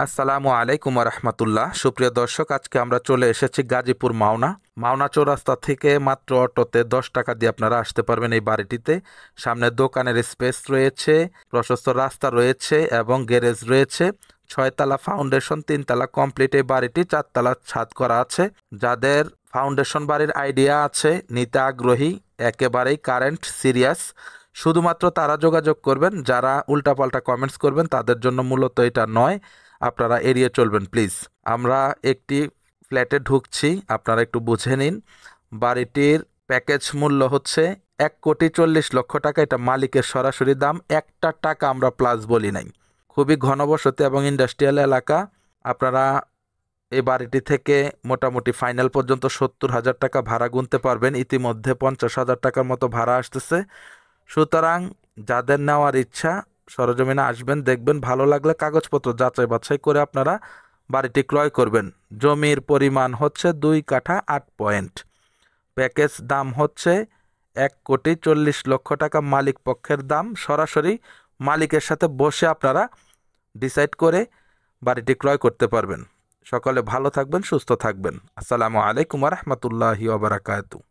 আসসালামু আলাইকুম রহমতুল্লাহ। সুপ্রিয় দর্শক, আজকে আমরা চলে এসেছি গাজীপুর মাওনা চৌরাস্তা থেকে মাত্র অটোতে 10 টাকা দিয়ে আপনারা আসতে পারবেন এই বাড়িটিতে। সামনে দোকানের স্পেস রয়েছে, প্রশস্ত রাস্তা রয়েছে এবং গ্যারেজ রয়েছে। 6 তলা ফাউন্ডেশন, 3 তলা কমপ্লিট এই বাড়িটি, 4 তলা ছাদ করা আছে। যাদের ফাউন্ডেশন বাড়ির আইডিয়া আছে, নিতে আগ্রহী, একেবারেই কারেন্ট সিরিয়াস, শুধুমাত্র তারা যোগাযোগ করবেন। যারা উল্টাপাল্টা কমেন্টস করবেন তাদের জন্য মূলত এটা নয়, আপনারা এড়িয়ে চলবেন প্লিজ। আমরা একটি ফ্ল্যাটে ঢুকছি, আপনারা একটু বুঝে নিন। বাড়িটির প্যাকেজ মূল্য হচ্ছে 1,40,00,000 টাকা। এটা মালিকের সরাসরি দাম, একটা টাকা আমরা প্লাস বলি নাই। খুবই ঘনবসতি এবং ইন্ডাস্ট্রিয়াল এলাকা। আপনারা এই বাড়িটি থেকে মোটামুটি ফাইনাল পর্যন্ত 70,000 টাকা ভাড়া গুনতে পারবেন। ইতিমধ্যে 50,000 টাকার মতো ভাড়া আসতেছে। সুতরাং যাদের নেওয়ার ইচ্ছা সরজমিনে আসবেন, দেখবেন, ভালো লাগলে কাগজপত্র যাচাই বাছাই করে আপনারা বাড়িটি ক্রয় করবেন। জমির পরিমাণ হচ্ছে 2 কাঠা 8 পয়েন্ট। প্যাকেজ দাম হচ্ছে 1,40,00,000 টাকা, মালিক পক্ষের দাম। সরাসরি মালিকের সাথে বসে আপনারা ডিসাইড করে বাড়িটি ক্রয় করতে পারবেন। সকলে ভালো থাকবেন, সুস্থ থাকবেন। আসসালামু আলাইকুম রহমতুল্লাহি ওয়া বারাকাতুহু।